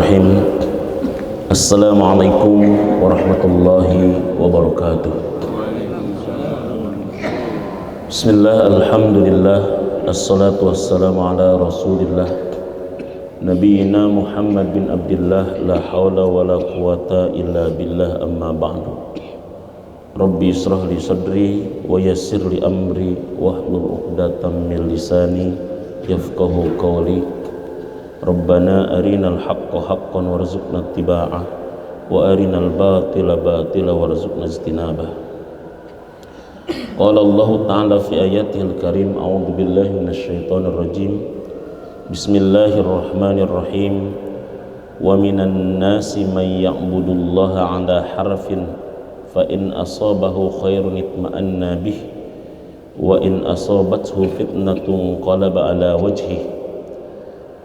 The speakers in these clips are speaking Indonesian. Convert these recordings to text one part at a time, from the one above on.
Bismillahirrahmanirrahim. Assalamualaikum warahmatullahi wabarakatuh. Bismillah, alhamdulillah, assalatu wassalamu ala rasulillah Nabiina Muhammad bin Abdillah, la hawla wa la quwata illa billah, amma ba'du. Rabbi israh li sadri wa yassir li amri wahlul uqdatam min lisani yafqahu qawli. Rabbana arinal haqqa haqqan warzuqna ittiba'ah wa arinal batila batila warzuqna ijtinabah. Qala Allah ta'ala fi ayatihil karim, a'udzu billahi minasyaitonir rajim. Bismillahirrahmanirrahim. Wa minan nasi may ya'budullaha 'ala harfin fa in asabahu khairun itma'anna bih wa in asabathu fitnatun qalaba 'ala wajhihi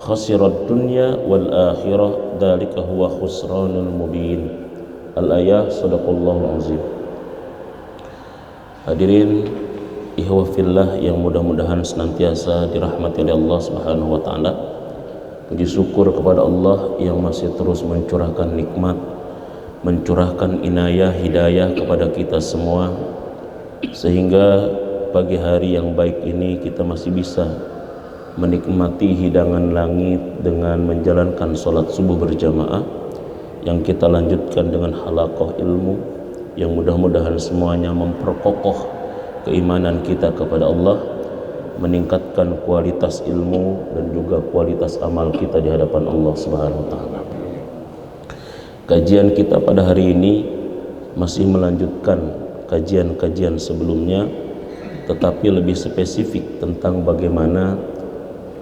khasirat dunya wal akhirah, dzalika huwa khusranul mubin. Al-ayah, sadaqallahul azim. Hadirin ikhwah fillah yang mudah-mudahan senantiasa dirahmati oleh Allah Subhanahu wa taala. Puji syukur kepada Allah yang masih terus mencurahkan nikmat, mencurahkan inayah hidayah kepada kita semua, sehingga pagi hari yang baik ini kita masih bisa menikmati hidangan langit dengan menjalankan sholat subuh berjamaah yang kita lanjutkan dengan halaqah ilmu yang mudah-mudahan semuanya memperkokoh keimanan kita kepada Allah, meningkatkan kualitas ilmu dan juga kualitas amal kita di hadapan Allah Subhanahu wa taala. Kajian kita pada hari ini masih melanjutkan kajian-kajian sebelumnya, tetapi lebih spesifik tentang bagaimana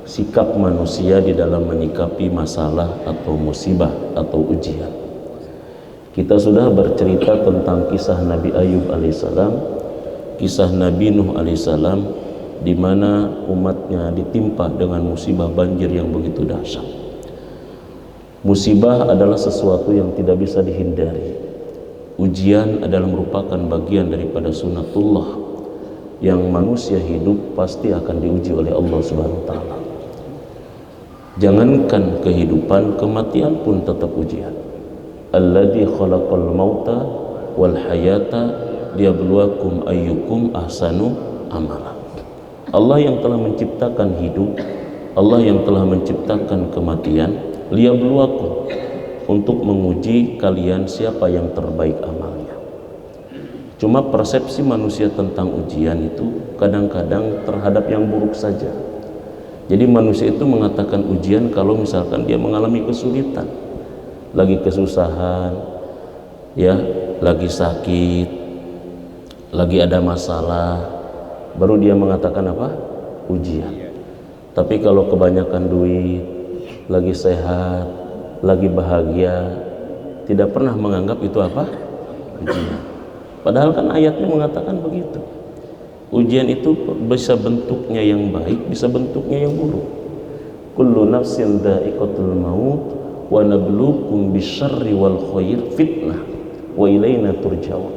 sikap manusia di dalam menyikapi masalah atau musibah atau ujian. Kita sudah bercerita tentang kisah Nabi Ayub alaihissalam, kisah Nabi Nuh alaihissalam, di mana umatnya ditimpa dengan musibah banjir yang begitu dahsyat. Musibah adalah sesuatu yang tidak bisa dihindari. Ujian adalah merupakan bagian daripada sunatullah yang manusia hidup pasti akan diuji oleh Allah Subhanahu wa taala. Jangankan kehidupan, kematian pun tetap ujian. Alladzi khalaqal mauta wal hayata liyabluwakum ayyukum ahsanu amala. Allah yang telah menciptakan hidup, Allah yang telah menciptakan kematian, liyabluwakum, untuk menguji kalian siapa yang terbaik amalnya. Cuma persepsi manusia tentang ujian itu kadang-kadang terhadap yang buruk saja. Jadi manusia itu mengatakan ujian kalau misalkan dia mengalami kesulitan, lagi kesusahan, ya, lagi sakit, lagi ada masalah, baru dia mengatakan apa? Ujian. Tapi kalau kebanyakan duit, lagi sehat, lagi bahagia, tidak pernah menganggap itu apa? Ujian. Padahal kan ayatnya mengatakan begitu. Ujian itu bisa bentuknya yang baik, bisa bentuknya yang buruk. Kullu nafsin dha'iqatul maut wa nabluukum bisyarri wal khair fitnah wa ilaina turja'un.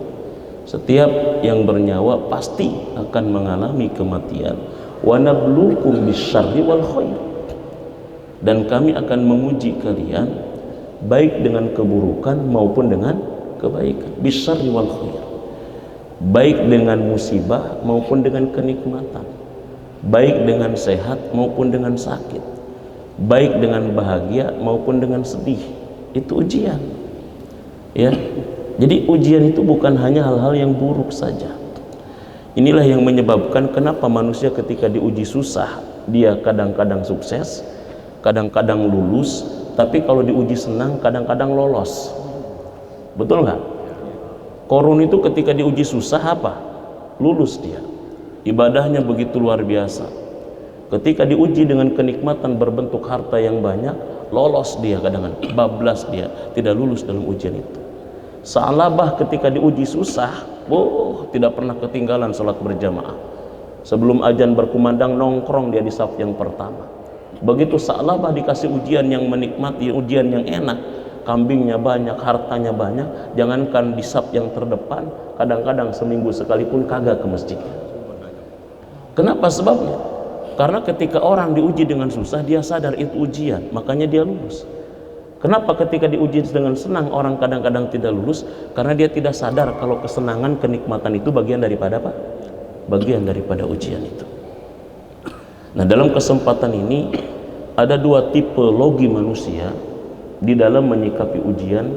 Setiap yang bernyawa pasti akan mengalami kematian. Wa nabluukum bisyarri wal khair. Dan kami akan menguji kalian baik dengan keburukan maupun dengan kebaikan. Bisyarri wal khair. Baik dengan musibah maupun dengan kenikmatan, baik dengan sehat maupun dengan sakit, baik dengan bahagia maupun dengan sedih. Itu ujian, ya. Jadi ujian itu bukan hanya hal-hal yang buruk saja. Inilah yang menyebabkan kenapa manusia ketika diuji susah dia kadang-kadang sukses, kadang-kadang lulus, tapi kalau diuji senang kadang-kadang lolos. Betul nggak? Korun itu ketika diuji susah apa? Lulus dia. Ibadahnya begitu luar biasa. Ketika diuji dengan kenikmatan berbentuk harta yang banyak, lolos dia kadang-kadang, bablas dia, tidak lulus dalam ujian itu. Sa'labah ketika diuji susah, tidak pernah ketinggalan sholat berjamaah. Sebelum azan berkumandang nongkrong dia di saf yang pertama. Begitu Sa'labah dikasih ujian yang menikmati, ujian yang enak, kambingnya banyak, hartanya banyak, jangankan di saf yang terdepan, kadang-kadang seminggu sekalipun kagak ke masjid. Kenapa sebabnya? Karena ketika orang diuji dengan susah, dia sadar itu ujian, makanya dia lulus. Kenapa ketika diuji dengan senang orang kadang-kadang tidak lulus? Karena dia tidak sadar kalau kesenangan, kenikmatan itu bagian daripada apa? Bagian daripada ujian itu. Nah, dalam kesempatan ini ada dua tipe logi manusia di dalam menyikapi ujian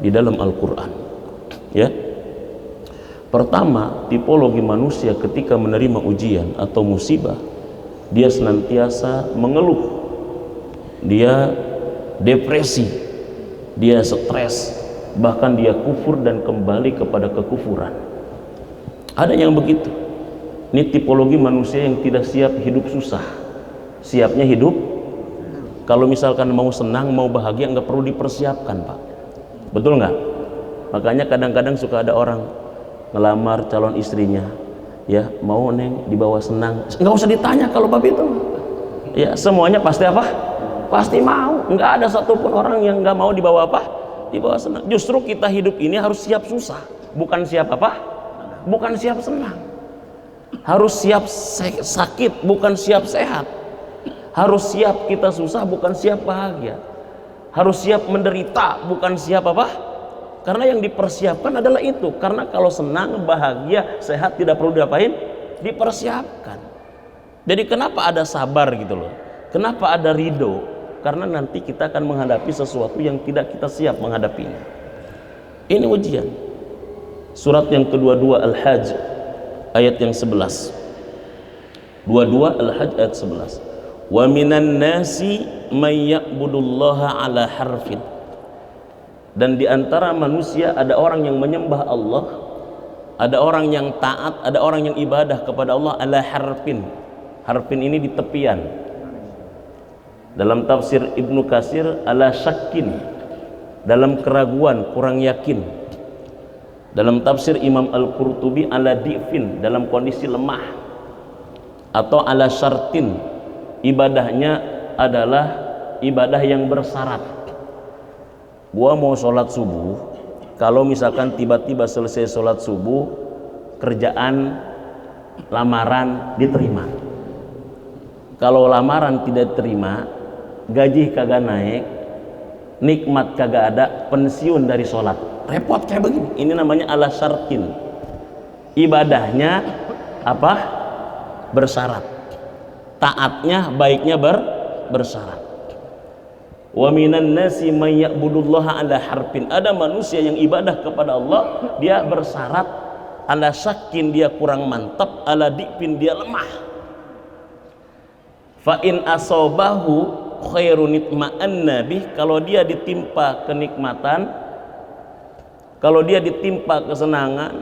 di dalam Al-Quran. Ya, pertama, tipologi manusia ketika menerima ujian atau musibah, dia senantiasa mengeluh, dia depresi, dia stres, bahkan dia kufur dan kembali kepada kekufuran. Ada yang begitu. Ini tipologi manusia yang tidak siap hidup susah, siapnya hidup. Kalau misalkan mau senang, mau bahagia, nggak perlu dipersiapkan, Pak. Betul nggak? Makanya kadang-kadang suka ada orang ngelamar calon istrinya, ya mau neng dibawa senang, nggak usah ditanya kalau bab itu. Ya semuanya pasti apa? Pasti mau. Nggak ada satupun orang yang nggak mau dibawa apa? Dibawa senang. Justru kita hidup ini harus siap susah, bukan siap apa? Bukan siap senang. Harus siap sakit, bukan siap sehat. Harus siap kita susah, bukan siap bahagia. Harus siap menderita, bukan siap apa? Karena yang dipersiapkan adalah itu. Karena kalau senang, bahagia, sehat tidak perlu diapain? Dipersiapkan. Jadi kenapa ada sabar gitu loh? Kenapa ada ridho? Karena nanti kita akan menghadapi sesuatu yang tidak kita siap menghadapinya. Ini ujian. Surat yang kedua-dua Al-Hajj ayat yang 11. 22 Al-Hajj ayat 11. Wa minan nasi may ya'budullaha ala harfin. Dan di antara manusia ada orang yang menyembah Allah, ada orang yang taat, ada orang yang ibadah kepada Allah ala harfin. Harfin ini di tepian. Dalam tafsir Ibnu Katsir ala syakkin, dalam keraguan, kurang yakin. Dalam tafsir Imam Al-Qurtubi ala di'fin, dalam kondisi lemah. Atau ala syartin, ibadahnya adalah ibadah yang bersyarat. Gua mau sholat subuh, kalau misalkan tiba-tiba selesai sholat subuh, kerjaan lamaran diterima. Kalau lamaran tidak terima, gaji kagak naik, nikmat kagak ada, pensiun dari sholat, repot kayak begini. Ini namanya ala syartin. Ibadahnya apa? Bersyarat. Taatnya, baiknya bersyarat. Wa minan nasi may ya'budullaha ala harfin. Ada manusia yang ibadah kepada Allah, dia bersyarat, ala syakin dia kurang mantap, ala dipin dia lemah. Fa in asobahu khairun itma'anna bih, kalau dia ditimpa kenikmatan, kalau dia ditimpa kesenangan,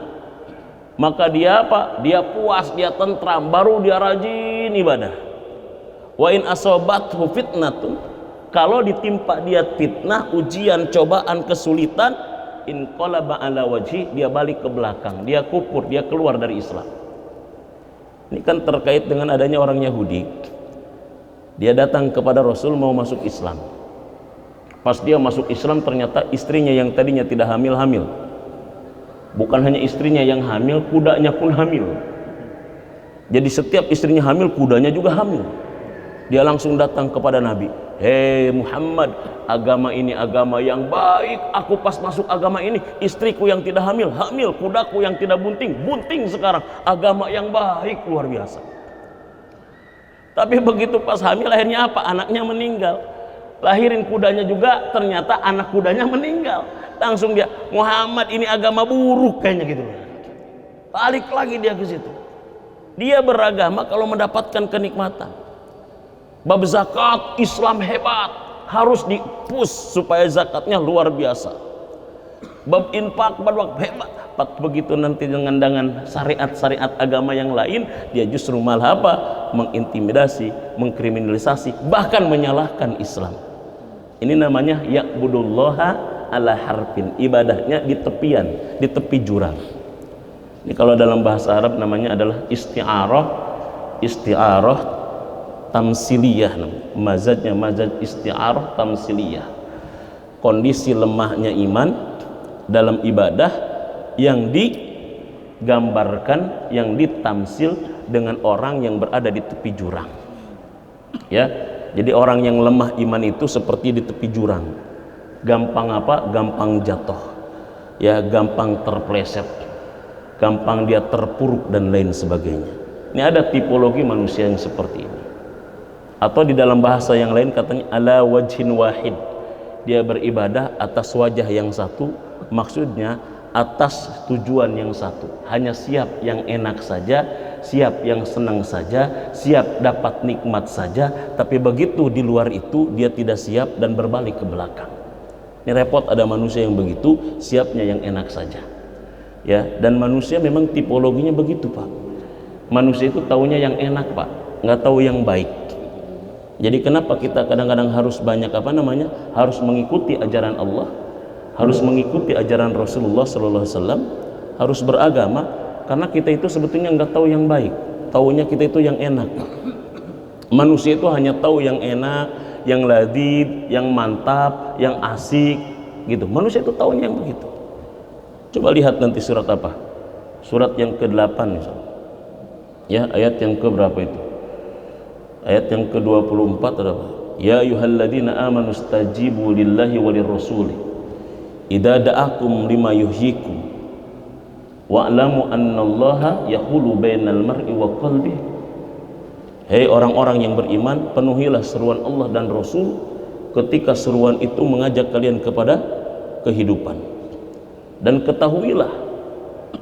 maka dia apa? Dia puas, dia tentram, baru dia rajin ibadah. Wa in asobathu fitnatun, kalau ditimpa dia fitnah, ujian, cobaan, kesulitan, inqalaba ala wajhi, dia balik ke belakang, dia kufur, dia keluar dari Islam. Ini kan terkait dengan adanya orang Yahudi. Dia datang kepada Rasul mau masuk Islam. Pas dia masuk Islam, ternyata istrinya yang tadinya tidak hamil. Bukan hanya istrinya yang hamil, kudanya pun hamil. Jadi setiap istrinya hamil, kudanya juga hamil. Dia langsung datang kepada Nabi. Hei Muhammad, agama ini agama yang baik. Aku pas masuk agama ini, istriku yang tidak hamil, kudaku yang tidak bunting sekarang. Agama yang baik, luar biasa. Tapi begitu pas hamil, akhirnya apa? Anaknya meninggal. Lahirin kudanya juga, ternyata anak kudanya meninggal. Langsung dia, Muhammad ini agama buruk kayaknya gitu. Balik lagi dia ke situ. Dia beragama kalau mendapatkan kenikmatan. Bab zakat, Islam hebat, harus di-push supaya zakatnya luar biasa. Bab infak, bab wakaf hebat. Begitu nanti dengan syariat-syariat agama yang lain, dia justru malah apa? Mengintimidasi, mengkriminalisasi, bahkan menyalahkan Islam. Ini namanya ya'budullaha ala harfin, ibadahnya di tepian, di tepi jurang. Ini kalau dalam bahasa Arab namanya adalah isti'arah tamsiliyah. Mazajnya mazaj isti'arah tamsiliyah. Kondisi lemahnya iman dalam ibadah yang digambarkan, yang ditamsil dengan orang yang berada di tepi jurang. Ya, jadi orang yang lemah iman itu seperti di tepi jurang. gampang apa? Gampang jatuh, ya, gampang terpleset, gampang dia terpuruk dan lain sebagainya. Ini ada tipologi manusia yang seperti ini. Atau di dalam bahasa yang lain katanya ala wajhin wahid, dia beribadah atas wajah yang satu, maksudnya atas tujuan yang satu, hanya siap yang enak saja, siap yang senang saja, siap dapat nikmat saja, tapi begitu di luar itu dia tidak siap dan berbalik ke belakang. Ini repot, ada manusia yang begitu, siapnya yang enak saja, ya. Dan manusia memang tipologinya begitu, Pak. Manusia itu taunya yang enak, Pak, nggak tahu yang baik. Jadi kenapa kita kadang-kadang harus banyak harus mengikuti ajaran Allah, harus mengikuti ajaran Rasulullah SAW, harus beragama, karena kita itu sebetulnya nggak tahu yang baik, taunya kita itu yang enak. Manusia itu hanya tahu yang enak, yang ladid, yang mantap, yang asik, gitu. Manusia itu taunya yang begitu. Coba lihat nanti surat apa? Surat yang ke-8 misalnya. Ya, ayat yang ke berapa itu? Ayat yang ke-24 ada apa? Ya ayyuhalladzina amanu stajibu lillahi walir rasuli idza da'akum lima yuhyikum wa'lamu annallaha yahulu bainal mar'i wa qalbihi. Hei orang-orang yang beriman, penuhilah seruan Allah dan Rasul ketika seruan itu mengajak kalian kepada kehidupan, dan ketahuilah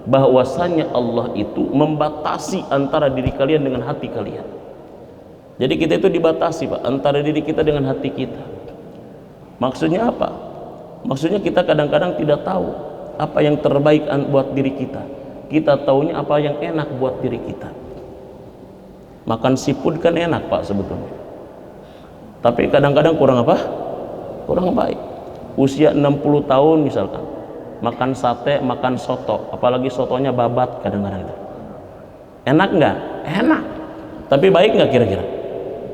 bahwasanya Allah itu membatasi antara diri kalian dengan hati kalian. Jadi kita itu dibatasi, Pak, antara diri kita dengan hati kita. Maksudnya apa? Maksudnya kita kadang-kadang tidak tahu apa yang terbaik buat diri kita. Kita taunya apa yang enak buat diri kita. Makan siput kan enak, Pak, sebetulnya. Tapi kadang-kadang kurang apa? Kurang baik. Usia 60 tahun misalkan, makan sate, makan soto, apalagi sotonya babat kadang-kadang itu. Enak nggak? Enak. Tapi baik nggak kira-kira?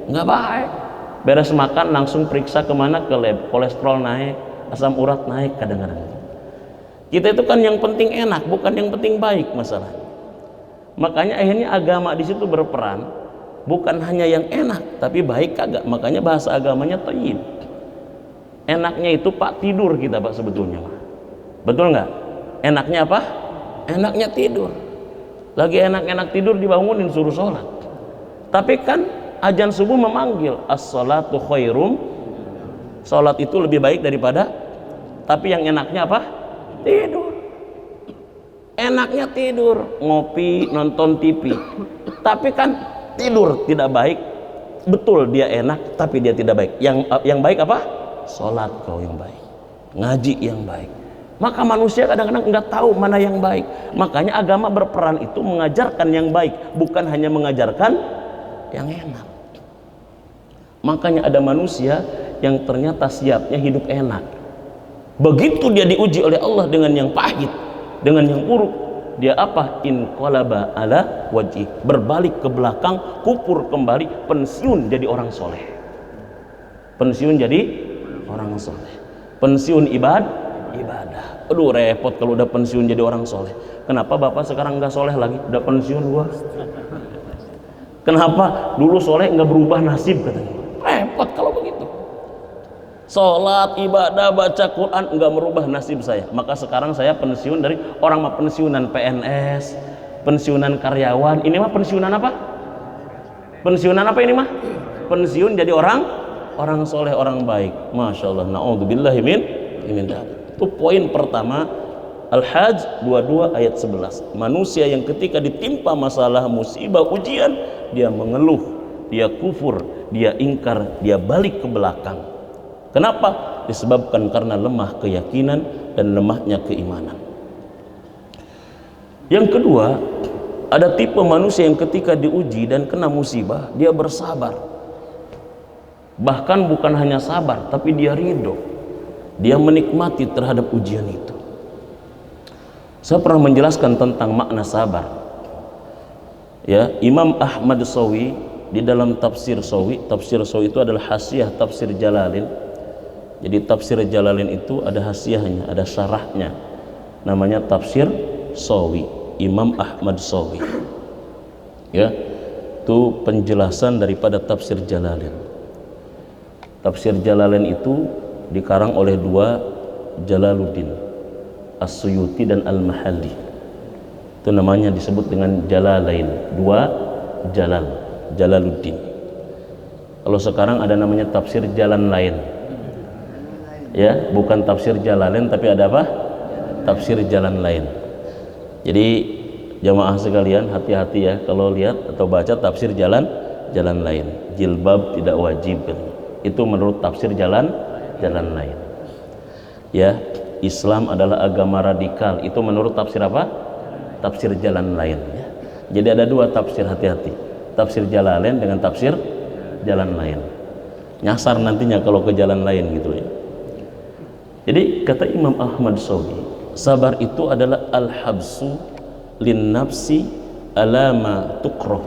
Nggak baik. Beres makan langsung periksa kemana? Ke lab. Kolesterol naik, asam urat naik kadang-kadang. Kita itu kan yang penting enak, bukan yang penting baik masalah. Makanya akhirnya agama di situ berperan, bukan hanya yang enak, tapi baik kagak. Makanya bahasa agamanya thayyib. Enaknya itu, Pak, tidur kita, Pak, sebetulnya. Betul nggak? Enaknya apa? Enaknya tidur. Lagi enak-enak tidur dibangunin suruh sholat. Tapi kan azan subuh memanggil as-salatu khairum, sholat itu lebih baik daripada, tapi yang enaknya apa? Tidur. Enaknya tidur, ngopi, nonton TV. Tapi kan tidur tidak baik. Betul dia enak, tapi dia tidak baik. Yang baik apa? Sholat kau yang baik, ngaji yang baik. Maka manusia kadang-kadang nggak tahu mana yang baik. Makanya agama berperan itu mengajarkan yang baik, bukan hanya mengajarkan yang enak. Makanya ada manusia yang ternyata siapnya hidup enak. Begitu dia diuji oleh Allah dengan yang pahit, dengan yang buruk, dia apa? Inqalaba ala wajhi, berbalik ke belakang, kupur kembali, pensiun jadi orang soleh. Pensiun jadi orang soleh. Pensiun ibadah. Aduh repot kalau udah pensiun jadi orang soleh. Kenapa bapak sekarang nggak soleh lagi? Udah pensiun gua. Kenapa dulu soleh nggak berubah nasib katanya? Repot kalau begitu. Sholat, ibadah, baca Quran nggak merubah nasib saya. Maka sekarang saya pensiun dari orang mah pensiunan PNS, pensiunan karyawan. Ini mah pensiunan apa? Pensiunan apa ini mah? Pensiun jadi orang soleh, orang baik. Masya Allah. Na'udzubillahi min dzalik. Itu poin pertama. Al-Hajj 22 ayat 11. Manusia yang ketika ditimpa masalah, musibah, ujian, dia mengeluh, dia kufur, dia ingkar, dia balik ke belakang. Kenapa? Disebabkan karena lemah keyakinan dan lemahnya keimanan. Yang kedua, ada tipe manusia yang ketika diuji dan kena musibah, dia bersabar. Bahkan bukan hanya sabar, tapi dia ridho. Dia menikmati terhadap ujian itu. Saya pernah menjelaskan tentang makna sabar. Ya, Imam Ahmad Shawi di dalam tafsir Shawi itu adalah hasyiah tafsir Jalalain. Jadi tafsir Jalalain itu ada hasyiahnya, ada syarahnya. Namanya tafsir Shawi, Imam Ahmad Shawi. Ya, itu penjelasan daripada tafsir Jalalain. Tafsir Jalalain itu dikarang oleh dua Jalaluddin, As-Suyuti dan Al-Mahalli. Itu namanya disebut dengan Jalalain, dua Jalaluddin. Kalau sekarang ada namanya tafsir jalan lain, ya, bukan tafsir Jalalain tapi ada apa? Tafsir jalan lain. Jadi jamaah sekalian hati-hati ya kalau lihat atau baca tafsir jalan lain. Jilbab tidak wajib, itu menurut tafsir jalan lain. Ya, Islam adalah agama radikal, itu menurut tafsir apa? Tafsir jalan lain, ya. Jadi ada dua tafsir, hati-hati. Tafsir Jalalain dengan tafsir jalan lain. Nyasar nantinya kalau ke jalan lain gitu ya. Jadi kata Imam Ahmad Saudi, sabar itu adalah al-habsu lin nafsi alama tukrah.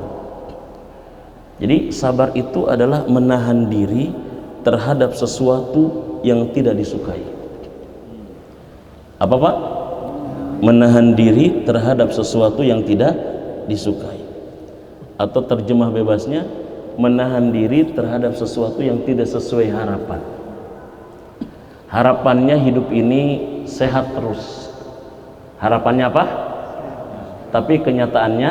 Jadi sabar itu adalah menahan diri terhadap sesuatu yang tidak disukai. Apa Pak? Menahan diri terhadap sesuatu yang tidak disukai. Atau terjemah bebasnya, menahan diri terhadap sesuatu yang tidak sesuai harapan. Harapannya hidup ini sehat terus. Harapannya apa? Tapi kenyataannya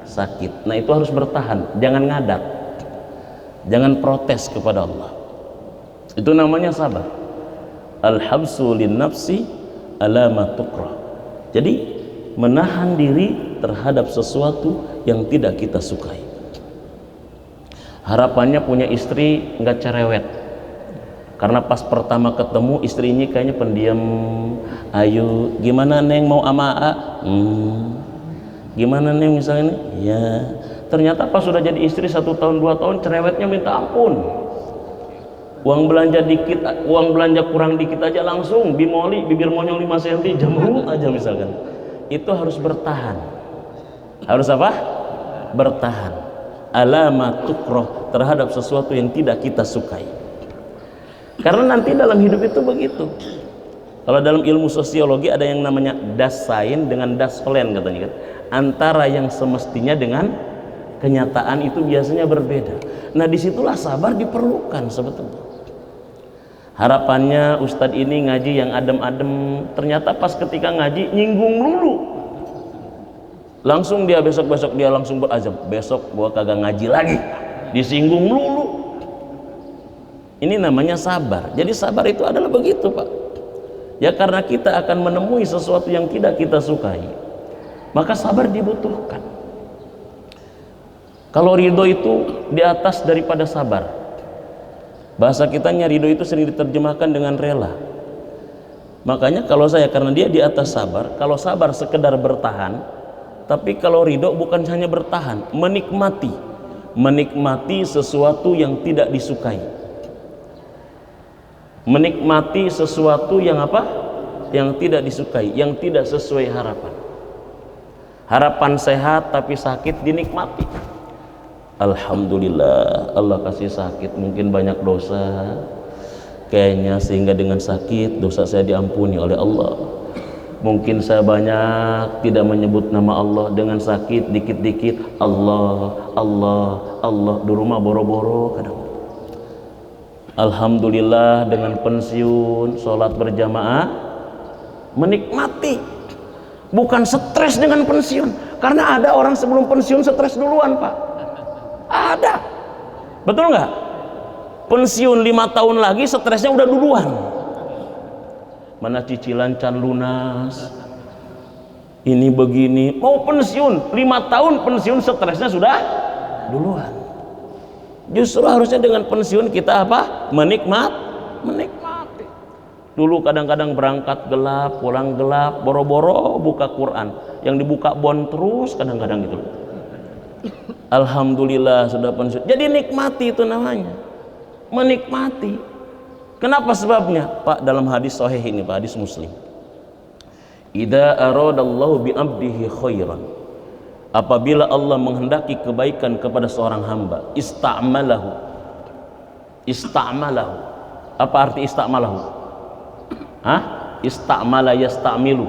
sakit. Nah itu harus bertahan, jangan ngadat, jangan protes kepada Allah. Itu namanya sabar. Al-habsu lin nafsi alama tukrah. Jadi menahan diri terhadap sesuatu yang tidak kita sukai. Harapannya punya istri nggak cerewet, karena pas pertama ketemu istrinya kayaknya pendiam. Ayo gimana Neng, mau ama A? Gimana Neng misalnya? Ya, ternyata pas sudah jadi istri 1 tahun 2 tahun cerewetnya minta ampun. Uang belanja dikit, uang belanja kurang dikit aja langsung bimoli, bibir monyong 5 cm, jamur aja misalkan. Itu harus bertahan. Harus apa? Bertahan. Alama tukroh, terhadap sesuatu yang tidak kita sukai. Karena nanti dalam hidup itu begitu. Kalau dalam ilmu sosiologi ada yang namanya Dasein dengan Dasein katanya kan. Antara yang semestinya dengan kenyataan itu biasanya berbeda. Nah disitulah sabar diperlukan sebetulnya. Harapannya ustadz ini ngaji yang adem-adem, ternyata pas ketika ngaji nyinggung lulu. Langsung dia besok dia langsung berazam, besok gua kagak ngaji lagi, disinggung lulu. Ini namanya sabar. Jadi sabar itu adalah begitu Pak. Ya karena kita akan menemui sesuatu yang tidak kita sukai, maka sabar dibutuhkan. Kalau ridho itu di atas daripada sabar. Bahasa kitanya ridho itu sering diterjemahkan dengan rela. Makanya kalau saya, karena dia di atas sabar, kalau sabar sekedar bertahan, tapi kalau ridho bukan hanya bertahan, menikmati sesuatu yang tidak disukai, menikmati sesuatu yang apa? Yang tidak disukai, yang tidak sesuai harapan. Harapan sehat tapi sakit dinikmati. Alhamdulillah Allah kasih sakit, mungkin banyak dosa kayaknya, sehingga dengan sakit dosa saya diampuni oleh Allah. Mungkin saya banyak tidak menyebut nama Allah, dengan sakit dikit-dikit Allah Allah Allah, di rumah boro-boro kadang. Alhamdulillah dengan pensiun sholat berjamaah, menikmati, bukan stres dengan pensiun. Karena ada orang sebelum pensiun stres duluan Pak. Ada, betul nggak? Pensiun 5 tahun lagi stresnya udah duluan. Mana cicilan can lunas, ini begini, mau pensiun 5 tahun pensiun stresnya sudah duluan. Justru harusnya dengan pensiun kita apa? Menikmati. Dulu kadang-kadang berangkat gelap, pulang gelap, boro-boro buka Quran, yang dibuka bon terus kadang-kadang gitu. Alhamdulillah sudah pensiun. Jadi nikmati, itu namanya menikmati. Kenapa sebabnya? Pak, dalam hadis sahih ini Pak, hadis Muslim, idza aradallahu bi 'abdihi khairan, apabila Allah menghendaki kebaikan kepada seorang hamba, ista'malahu. Apa arti ista'malahu? Ista'mala yasta'milu.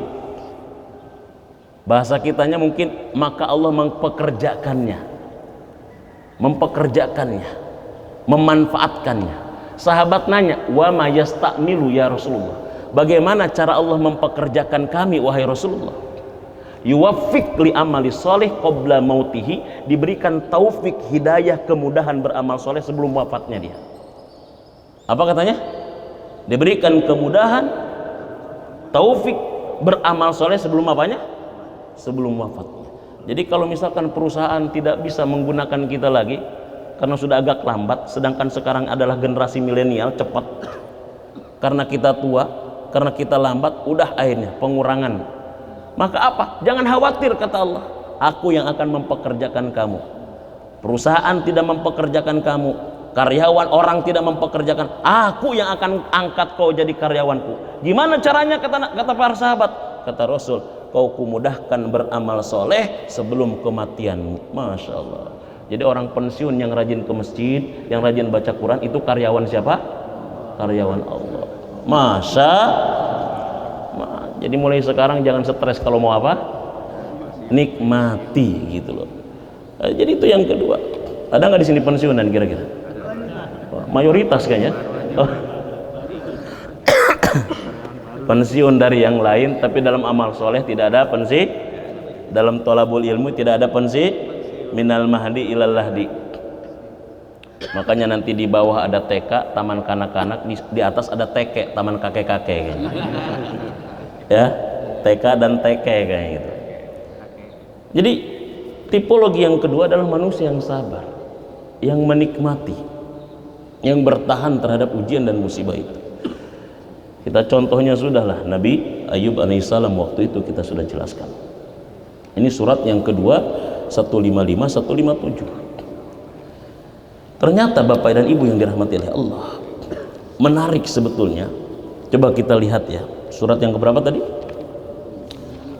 Bahasa kitanya mungkin maka Allah mempekerjakannya, memanfaatkannya. Sahabat nanya, wa ma yasta'milu ya Rasulullah, bagaimana cara Allah mempekerjakan kami wahai Rasulullah? Yuwaffiq li amali soleh qabla mautihi, diberikan taufik, hidayah, kemudahan beramal soleh sebelum wafatnya dia. Apa katanya? Diberikan kemudahan, taufik beramal soleh sebelum apanya? Sebelum wafatnya. Jadi kalau misalkan perusahaan tidak bisa menggunakan kita lagi karena sudah agak lambat, sedangkan sekarang adalah generasi milenial cepat, karena kita tua, karena kita lambat, udah akhirnya pengurangan. Maka apa? Jangan khawatir, kata Allah, aku yang akan mempekerjakan kamu. Perusahaan tidak mempekerjakan kamu, karyawan orang tidak mempekerjakan, aku yang akan angkat kau jadi karyawanku. Gimana caranya? Kata para sahabat, kata Rasul, kau kumudahkan beramal soleh sebelum kematianmu. Masya Allah. Jadi orang pensiun yang rajin ke masjid, yang rajin baca Quran, itu karyawan siapa? Karyawan Allah. Jadi mulai sekarang jangan stres kalau mau apa? Nikmati gitu loh. Jadi itu yang kedua. Ada nggak di sini pensiunan kira-kira? Mayoritas kayaknya. Oh. Pensiun dari yang lain, tapi dalam amal soleh tidak ada pensi. Dalam thalabul ilmu tidak ada pensi. Minal mahdi ilal lahdi. Makanya nanti di bawah ada TK, taman kanak-kanak, di atas ada TK, taman kakek-kakek. Ya, TK dan TK kayak gitu. Jadi tipologi yang kedua adalah manusia yang sabar, yang menikmati, yang bertahan terhadap ujian dan musibah itu. Kita contohnya sudahlah Nabi Ayub alaihissalam, waktu itu kita sudah jelaskan. Ini surat yang kedua 155 157. Ternyata Bapak dan Ibu yang dirahmati oleh Allah, menarik sebetulnya. Coba kita lihat ya, surat yang keberapa tadi?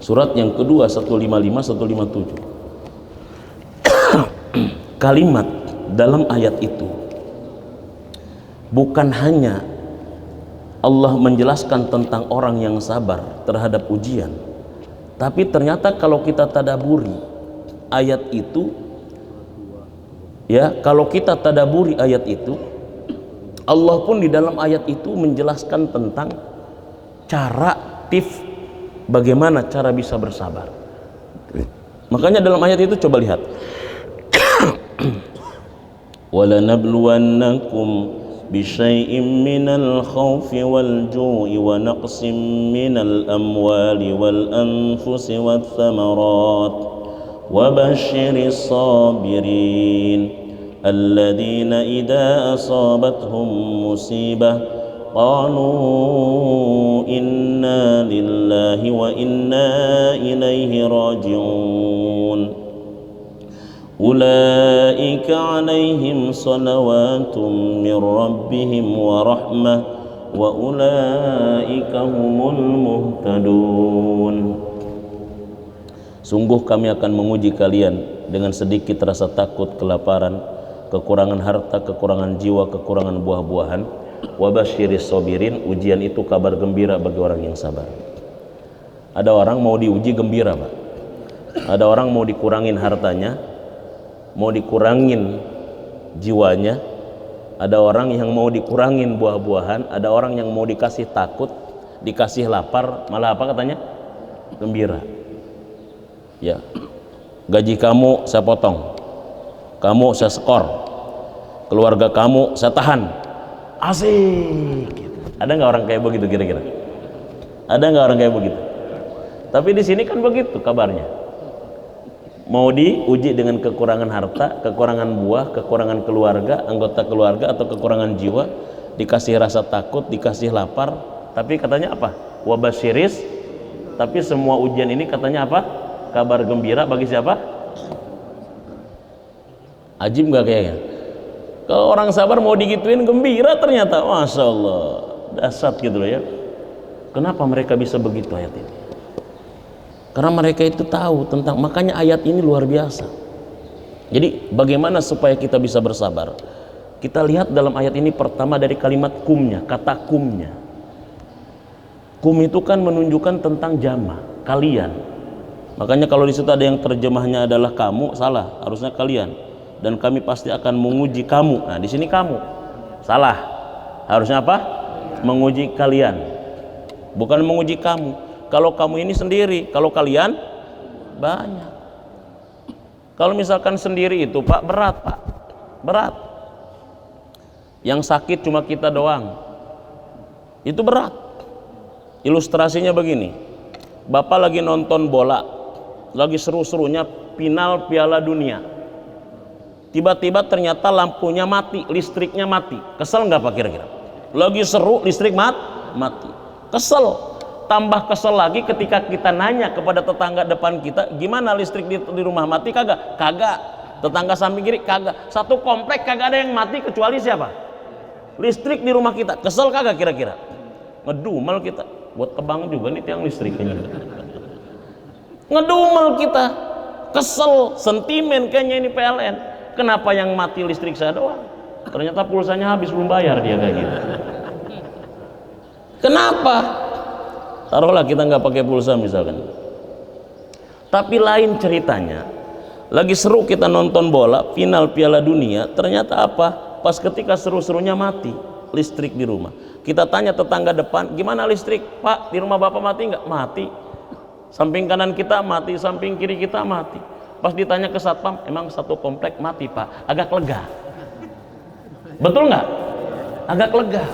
Surat yang kedua 155 157. Kalimat dalam ayat itu bukan hanya Allah menjelaskan tentang orang yang sabar terhadap ujian, tapi ternyata kalau kita tadaburi ayat itu, ya, kalau kita tadaburi ayat itu, Allah pun di dalam ayat itu menjelaskan tentang tips bagaimana cara bisa bersabar. Makanya dalam ayat itu coba lihat. وَلَنَبْلُوَنَّكُمْ بِشَيْءٍ مِّنَ الْخَوْفِ وَالْجُوعِ وَنَقْصٍ مِّنَ الْأَمْوَالِ وَالْأَنفُسِ وَالثَّمَرَاتِ وَبَشِّرِ الصَّابِرِينَ الَّذِينَ إِذَا أَصَابَتْهُم مُّصِيبَةٌ قَالُوا إِنَّا لِلَّهِ وَإِنَّا إِلَيْهِ رَاجِعُونَ أُولَئِكَ عَلَيْهِمْ صَلَوَاتٌ مِّن رَّبِّهِمْ وَرَحْمَةٌ وَأُولَئِكَ هُمُ الْمُهْتَدُونَ. Sungguh kami akan menguji kalian dengan sedikit rasa takut, kelaparan, kekurangan harta, kekurangan jiwa, kekurangan buah-buahan. Wabasyiris sobirin, ujian itu kabar gembira bagi orang yang sabar. Ada orang mau diuji gembira, Pak. Ada orang mau dikurangin hartanya, mau dikurangin jiwanya. Ada orang yang mau dikurangin buah-buahan. Ada orang yang mau dikasih takut, dikasih lapar, malah apa katanya? Gembira. Ya, gaji kamu saya potong, kamu saya skor, keluarga kamu saya tahan. Asik. Ada nggak orang kayak begitu kira-kira? Ada nggak orang kayak begitu? Tapi di sini kan begitu kabarnya. Mau diuji dengan kekurangan harta, kekurangan buah, kekurangan keluarga, anggota keluarga, atau kekurangan jiwa, dikasih rasa takut, dikasih lapar. Tapi katanya apa? Wabasyiris. Tapi semua ujian ini katanya apa? Kabar gembira bagi siapa? Ajib nggak kayaknya? Kalau orang sabar mau digituin gembira ternyata, Masya Allah, dasar gitu loh ya. Kenapa mereka bisa begitu ayat ini? Karena mereka itu tahu tentang, makanya ayat ini luar biasa. Jadi bagaimana supaya kita bisa bersabar? Kita lihat dalam ayat ini pertama dari kalimat kumnya, kata kumnya. Kum itu kan menunjukkan tentang jama, kalian. Makanya kalau di situ ada yang terjemahnya adalah kamu, salah, harusnya kalian. Dan kami pasti akan menguji kamu. Nah, di sini kamu. Salah. Harusnya apa? Menguji kalian, bukan menguji kamu. Kalau kamu ini sendiri, kalau kalian banyak. Kalau misalkan sendiri itu Pak, berat Pak, berat. Yang sakit cuma kita doang, itu berat. Ilustrasinya begini, Bapak lagi nonton bola, lagi seru-serunya final Piala Dunia, tiba-tiba ternyata lampunya mati, listriknya mati. Kesel nggak Pak kira-kira? Lagi seru, listrik mati, kesel. Tambah kesel lagi ketika kita nanya kepada tetangga depan kita, gimana listrik di rumah mati? Kagak. Tetangga samping kiri kagak. Satu komplek kagak ada yang mati kecuali siapa? Listrik di rumah kita. Kesel kagak kira-kira? Ngedumel kita. Buat kebang juga nih tiang listriknya. Ngedumel kita. Kesel, sentimen kayaknya ini PLN. Kenapa yang mati listrik saya doang? Ternyata pulsanya habis, belum bayar dia kayak gitu. Kenapa? Taruhlah kita nggak pakai pulsa misalkan. Tapi lain ceritanya, lagi seru kita nonton bola final Piala Dunia, ternyata apa? Pas ketika seru-serunya mati listrik di rumah. Kita tanya tetangga depan, gimana listrik? Pak, di rumah Bapak mati nggak? Mati. Samping kanan kita mati, samping kiri kita mati. Pas ditanya ke satpam, emang satu komplek mati Pak. Agak lega. Betul nggak? Agak lega.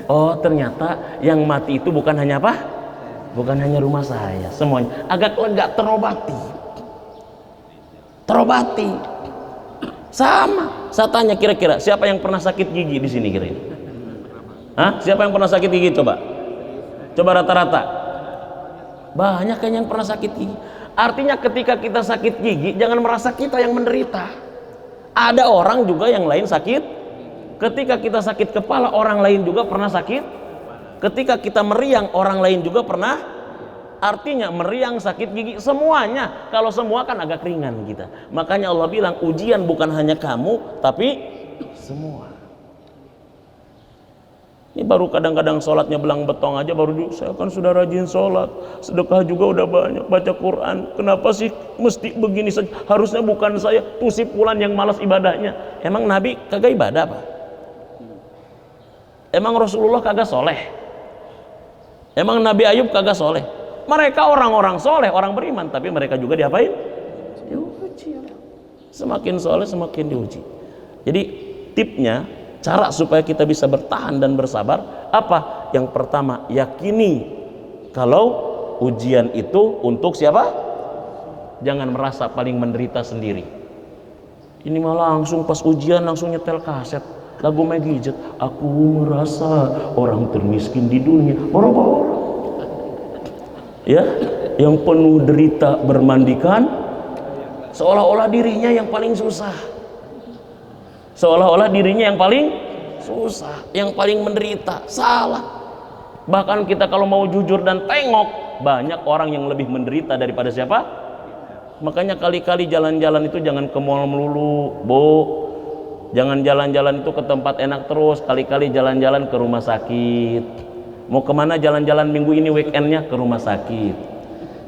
Oh, ternyata yang mati itu bukan hanya apa? Bukan hanya rumah saya, semuanya. Agak lega, terobati. Sama. Saya tanya kira-kira siapa yang pernah sakit gigi di sini kira-kira? Hah? Siapa yang pernah sakit gigi coba? Coba rata-rata. Banyak kan yang pernah sakit gigi. Artinya ketika kita sakit gigi, jangan merasa kita yang menderita. Ada orang juga yang lain sakit. Ketika kita sakit kepala, orang lain juga pernah sakit. Ketika kita meriang, orang lain juga pernah. Artinya meriang, sakit gigi, semuanya. Kalau semua kan agak ringan kita. Makanya Allah bilang ujian bukan hanya kamu, tapi semua. Ini baru kadang-kadang sholatnya belang betong aja baru saya kan sudah rajin sholat, sedekah juga udah banyak, baca Quran. Kenapa sih mesti begini saja? Harusnya bukan saya, tuh si fulan yang malas ibadahnya. Emang Nabi kagak ibadah Pak? Emang Rasulullah kagak soleh? Emang Nabi Ayub kagak soleh? Mereka orang-orang soleh, orang beriman, tapi mereka juga diapain? Diuji. Semakin soleh semakin diuji. Jadi tipnya, cara supaya kita bisa bertahan dan bersabar apa? Yang pertama, yakini kalau ujian itu untuk siapa? Jangan merasa paling menderita sendiri. Ini malah langsung pas ujian langsung nyetel kaset lagu Meggy Z, aku merasa orang termiskin di dunia, orang-orang ya, yang penuh derita bermandikan, seolah-olah dirinya yang paling susah, seolah-olah dirinya yang paling susah, yang paling menderita. Salah. Bahkan kita kalau mau jujur dan tengok, banyak orang yang lebih menderita daripada siapa. Makanya kali-kali jalan-jalan itu jangan ke mall melulu, Bu. Jangan jalan-jalan itu ke tempat enak terus, kali-kali jalan-jalan ke rumah sakit. Mau kemana jalan-jalan minggu ini weekendnya? Ke rumah sakit.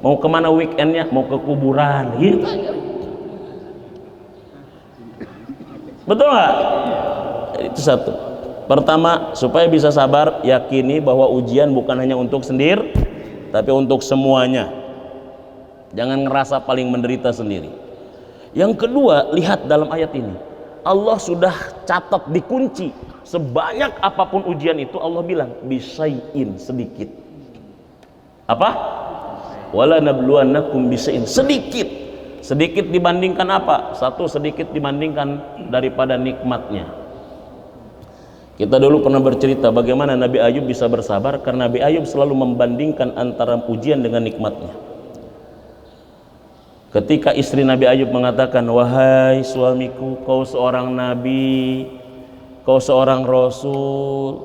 Mau kemana weekendnya? Mau ke kuburan gitu. Betul nggak? Itu satu. Pertama, supaya bisa sabar, yakini bahwa ujian bukan hanya untuk sendiri, tapi untuk semuanya. Jangan ngerasa paling menderita sendiri. Yang kedua, lihat dalam ayat ini. Allah sudah catat, dikunci sebanyak apapun ujian itu. Allah bilang bisain, sedikit. Apa? Wala nabluwannakum bisain, sedikit dibandingkan apa? Satu, sedikit dibandingkan daripada nikmatnya. Kita dulu pernah bercerita bagaimana Nabi Ayub bisa bersabar, karena Nabi Ayub selalu membandingkan antara ujian dengan nikmatnya. Ketika istri Nabi Ayub mengatakan, wahai suamiku, kau seorang nabi, kau seorang rasul,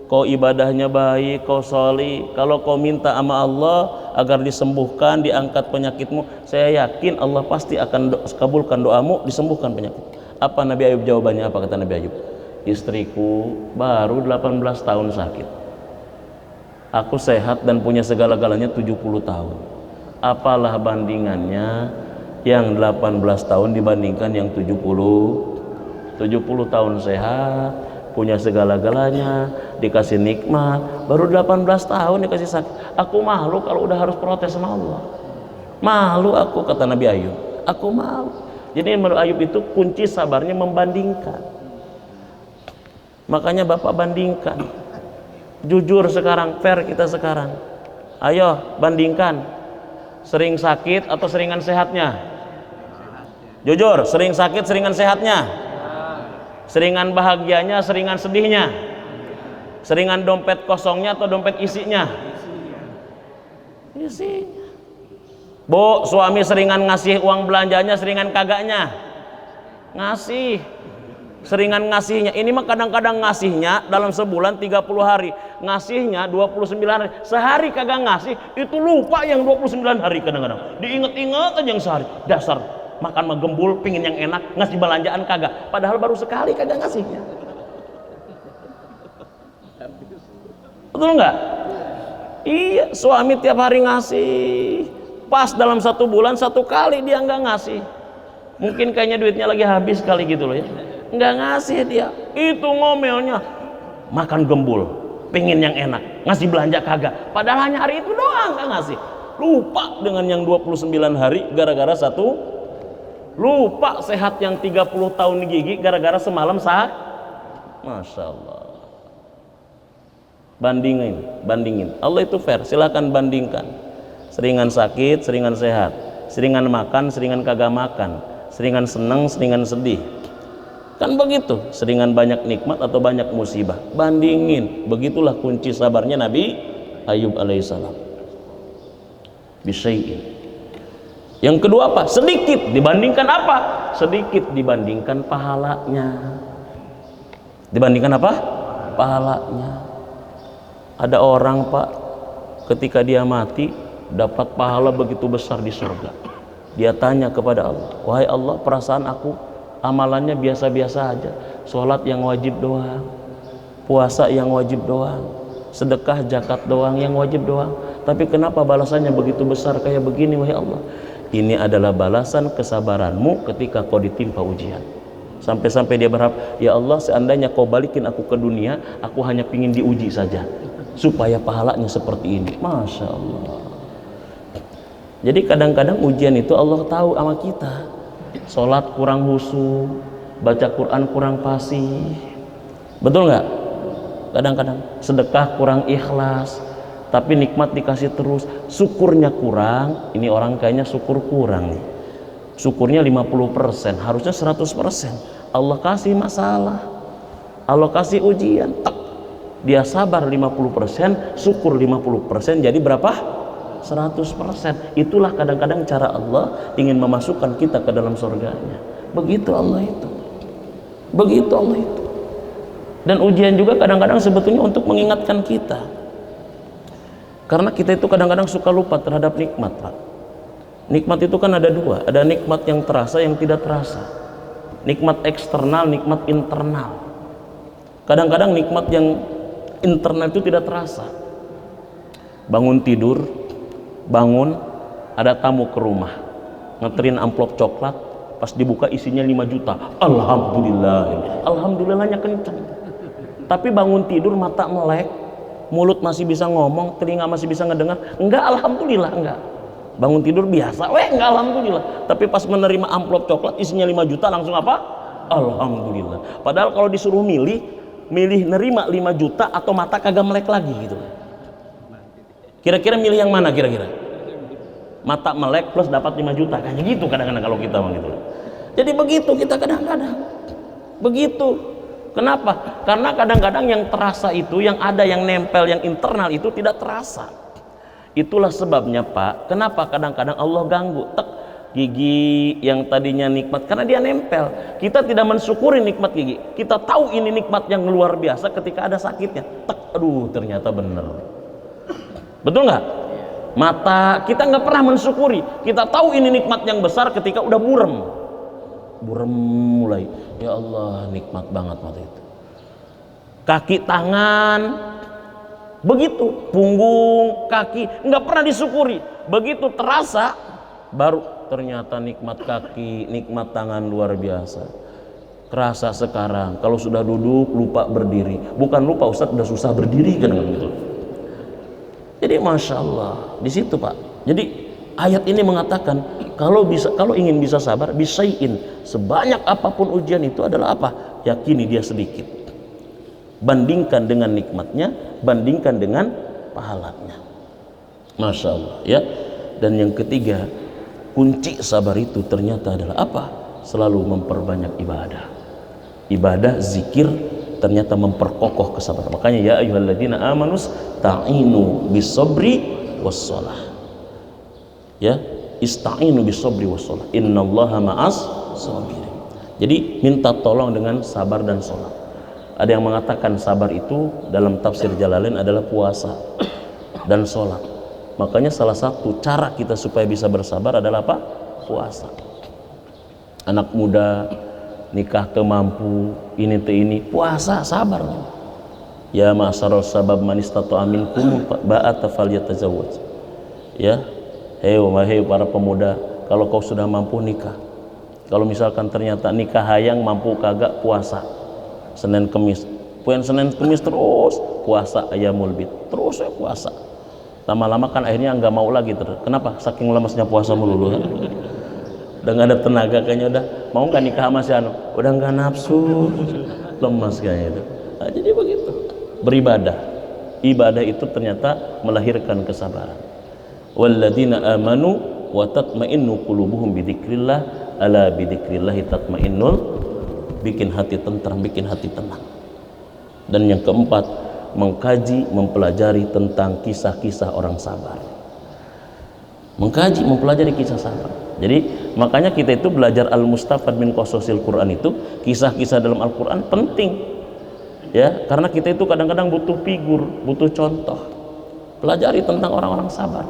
kau ibadahnya baik, kau sholih, kalau kau minta sama Allah agar disembuhkan, diangkat penyakitmu, saya yakin Allah pasti akan kabulkan doamu, disembuhkan penyakit. Apa Nabi Ayub jawabannya? Apa kata Nabi Ayub? Istriku baru 18 tahun sakit, aku sehat dan punya segala-galanya 70 tahun. Apalah bandingannya yang 18 tahun dibandingkan yang 70 tahun sehat, punya segala-galanya, dikasih nikmat, baru 18 tahun dikasih sakit. Aku malu kalau udah harus protes sama Allah. Malu aku, kata Nabi Ayub. Aku malu. Jadi menurut Ayub itu kunci sabarnya membandingkan. Makanya Bapak bandingkan. Jujur sekarang, fair kita sekarang. Ayo bandingkan. Sering sakit atau seringan sehatnya? Jujur, sering sakit seringan sehatnya? Seringan bahagianya, seringan sedihnya? Seringan dompet kosongnya atau dompet isinya? Isinya. Bu, suami seringan ngasih uang belanjanya, seringan kagaknya? Ngasih. Seringan ngasihnya. Ini mah kadang-kadang ngasihnya dalam sebulan 30 hari, ngasihnya 29 hari. Sehari kagak ngasih, itu lupa yang 29 hari kadang-kadang. Diinget-inget aja yang sehari. Dasar makan mah gembul, pingin yang enak, ngasih belanjaan kagak. Padahal baru sekali kagak ngasihnya. Betul nggak? Iya, suami tiap hari ngasih. Pas dalam 1 bulan 1 kali dia nggak ngasih. Mungkin kayaknya duitnya lagi habis kali gitu loh ya. Nggak ngasih dia. Itu ngomelnya makan gembul, pingin yang enak, ngasih belanja kagak. Padahal hanya hari itu doang nggak ngasih. Lupa dengan yang 29 hari gara-gara satu. Lupa sehat yang 30 tahun gigi gara-gara semalam sakit. Masya Allah. Bandingin. Allah itu fair, silahkan bandingkan. Seringan sakit, seringan sehat. Seringan makan, seringan kagak makan. Seringan senang, seringan sedih. Kan begitu, seringan banyak nikmat atau banyak musibah. Bandingin. Begitulah kunci sabarnya Nabi Ayub alaihissalam. Bisyai'in. Yang kedua apa? Sedikit dibandingkan apa? Sedikit dibandingkan pahalanya. Dibandingkan apa? Pahalanya. Ada orang Pak, ketika dia mati dapat pahala begitu besar di surga. Dia tanya kepada Allah, wahai Allah, perasaan aku amalannya biasa-biasa aja, sholat yang wajib doang, puasa yang wajib doang, sedekah zakat doang yang wajib doang, tapi kenapa balasannya begitu besar kayak begini? Wahai Allah, ini adalah balasan kesabaranmu ketika kau ditimpa ujian. Sampai-sampai dia berharap, ya Allah, seandainya kau balikin aku ke dunia, aku hanya pingin diuji saja supaya pahalanya seperti ini. Masya Allah. Jadi kadang-kadang ujian itu Allah tahu sama kita. Sholat kurang khusyuk, baca Quran kurang fasih, betul nggak? Kadang-kadang sedekah kurang ikhlas, tapi nikmat dikasih terus. Syukurnya kurang, ini orang kayaknya syukur kurang nih. Syukurnya 50%, harusnya 100%. Allah kasih masalah, Allah kasih ujian, dia sabar 50%, syukur 50%, jadi berapa? 100%. Itulah kadang-kadang cara Allah ingin memasukkan kita ke dalam surganya. Begitu Allah itu. Begitu Allah itu. Dan ujian juga kadang-kadang sebetulnya untuk mengingatkan kita. Karena kita itu kadang-kadang suka lupa terhadap nikmat, Pak. Nikmat itu kan ada dua. Ada nikmat yang terasa, yang tidak terasa. Nikmat eksternal, nikmat internal. Kadang-kadang nikmat yang internal itu tidak terasa. Bangun tidur, ada tamu ke rumah, ngeterin amplop coklat, pas dibuka isinya 5 juta. Alhamdulillah. Alhamdulillahnya kenceng. Tapi bangun tidur mata melek, mulut masih bisa ngomong, telinga masih bisa ngedengar, enggak, alhamdulillah enggak. Bangun tidur biasa, enggak alhamdulillah. Tapi pas menerima amplop coklat isinya 5 juta langsung apa? Alhamdulillah. Padahal kalau disuruh milih nerima 5 juta atau mata kagak melek lagi gitu. Kira-kira milih yang mana kira-kira? Mata melek plus dapat 5 juta, kayaknya gitu kadang-kadang kalau kita begitu. Jadi begitu kita kadang-kadang. Begitu. Kenapa? Karena kadang-kadang yang terasa itu, yang ada, yang nempel, yang internal itu tidak terasa. Itulah sebabnya Pak, kenapa kadang-kadang Allah ganggu gigi yang tadinya nikmat, karena dia nempel. Kita tidak mensyukuri nikmat gigi. Kita tahu ini nikmat yang luar biasa ketika ada sakitnya. Aduh, ternyata bener. Betul nggak? Mata kita nggak pernah mensyukuri. Kita tahu ini nikmat yang besar ketika udah burem mulai. Ya Allah, nikmat banget mata itu. Kaki, tangan, begitu. Punggung, kaki, nggak pernah disyukuri. Begitu terasa, baru ternyata nikmat kaki, nikmat tangan luar biasa. Kerasa sekarang kalau sudah duduk lupa berdiri. Bukan lupa Ustaz, udah susah berdiri kan gitu. Jadi Masya Allah di situ Pak. Jadi ayat ini mengatakan kalau ingin bisa sabar, bisain, sebanyak apapun ujian itu adalah apa? Yakini dia sedikit. Bandingkan dengan nikmatnya, bandingkan dengan pahalanya. Masya Allah ya. Dan yang ketiga, kunci sabar itu ternyata adalah apa? Selalu memperbanyak ibadah. Ibadah, zikir ternyata memperkokoh kesabaran. Makanya ya ayyuhalladzina amanus ta'inu bisabri wasshalah. Ya, ista'inu bisabri wasshalah. Innallaha ma'as sabirin. Jadi minta tolong dengan sabar dan sholat. Ada yang mengatakan sabar itu dalam tafsir Jalalain adalah puasa dan sholat. Makanya salah satu cara kita supaya bisa bersabar adalah apa? Puasa. Anak muda nikah teu mampu, ini puasa, sabar. Ya ma'syarul sabab man istata'a minkum ba'ata falyatazawwaj. Ya, hei para pemuda, kalau kau sudah mampu nikah. Kalau misalkan ternyata nikah hayang mampu kagak, puasa Senin Kemis. Poin Senin Kemis terus puasa ayamul bid. Terus ya puasa. Lama-lama kan akhirnya nggak mau lagi Kenapa? Saking lemesnya puasa melulu. Udah nggak ada tenaga kayaknya, udah mau nggak nikah sama si anu, udah nggak nafsu, lemas kayaknya itu. Nah, jadi begitu ibadah itu ternyata melahirkan kesabaran. Walladzina amanu wa tatma'innu qulubuhum bidzikrillah ala bidzikrillah tatma'innul, bikin hati tentram, bikin hati tenang. Dan yang keempat, mengkaji, mempelajari tentang kisah-kisah orang sabar. Mengkaji, mempelajari kisah sabar. Jadi makanya kita itu belajar al-mustafad min qasasil Quran itu, kisah-kisah dalam Al-Quran penting ya, karena kita itu kadang-kadang butuh figur, butuh contoh. Pelajari tentang orang-orang sabar.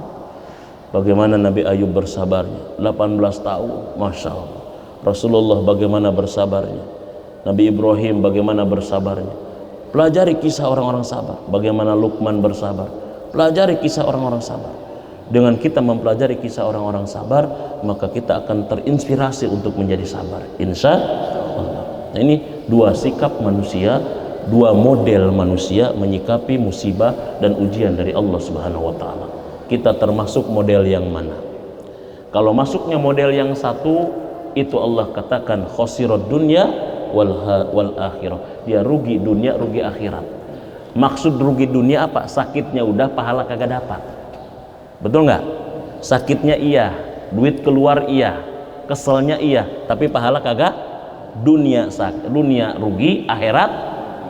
Bagaimana Nabi Ayub bersabarnya 18 tahun, Masya Allah. Rasulullah bagaimana bersabarnya, Nabi Ibrahim bagaimana bersabarnya. Pelajari kisah orang-orang sabar. Bagaimana Luqman bersabar. Pelajari kisah orang-orang sabar. Dengan kita mempelajari kisah orang-orang sabar, maka kita akan terinspirasi untuk menjadi sabar, insya Allah. Nah, ini dua sikap manusia, dua model manusia menyikapi musibah dan ujian dari Allah Subhanahu wa Ta'ala. Kita termasuk model yang mana? Kalau masuknya model yang satu, itu Allah katakan khosirad dunya wal akhirah. Dia rugi dunia, rugi akhirat. Maksud rugi dunia apa? Sakitnya udah, pahala kagak dapat. Betul nggak? Sakitnya iya, duit keluar iya, keselnya iya, tapi pahala kagak. Dunia rugi, akhirat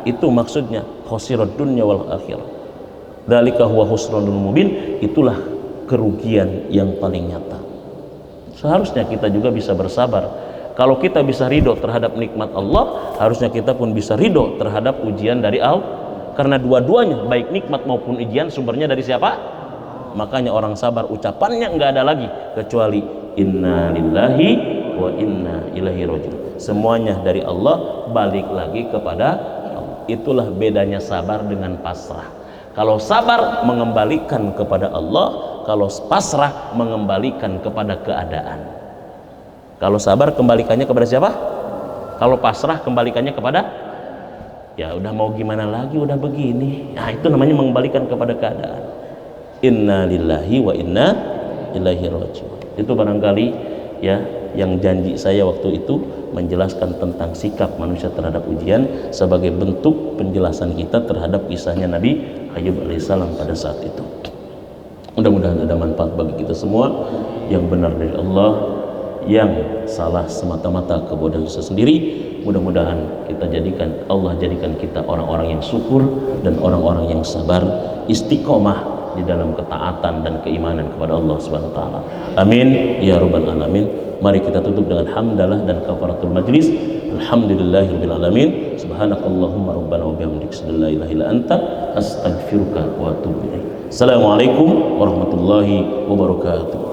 itu maksudnya khosirad dunya wal akhirah. Dzalika huwa husranul mubin, itulah kerugian yang paling nyata. Seharusnya kita juga bisa bersabar. Kalau kita bisa ridho terhadap nikmat Allah, harusnya kita pun bisa ridho terhadap ujian dari Allah. Karena dua-duanya, baik nikmat maupun ujian, sumbernya dari siapa? Makanya orang sabar ucapannya nggak ada lagi kecuali inna lillahi wa inna ilaihi raji'un. Semuanya dari Allah, balik lagi kepada Allah. Itulah bedanya sabar dengan pasrah. Kalau sabar mengembalikan kepada Allah, kalau pasrah mengembalikan kepada keadaan. Kalau sabar kembalikannya kepada siapa? Kalau pasrah kembalikannya kepada, ya udah mau gimana lagi, udah begini. Nah, itu namanya mengembalikan kepada keadaan. Inna lillahi wa inna ilaihi raji'un. Itu barangkali ya yang janji saya waktu itu menjelaskan tentang sikap manusia terhadap ujian sebagai bentuk penjelasan kita terhadap kisahnya Nabi Ayub alaihissalam pada saat itu. Mudah-mudahan ada manfaat bagi kita semua. Yang benar dari Allah, yang salah semata-mata kebodohan kita sendiri. Mudah-mudahan Allah jadikan kita orang-orang yang syukur dan orang-orang yang sabar, istiqomah di dalam ketaatan dan keimanan kepada Allah Subhanahu wa taala. Amin ya rabbal alamin. Mari kita tutup dengan hamdalah dan kafaratul majlis. Alhamdulillahirabbil alamin. Subhanakallahumma rabbana wa bihamdika la ilaha illa anta astaghfiruka wa atubu ilaik. Assalamualaikum warahmatullahi wabarakatuh.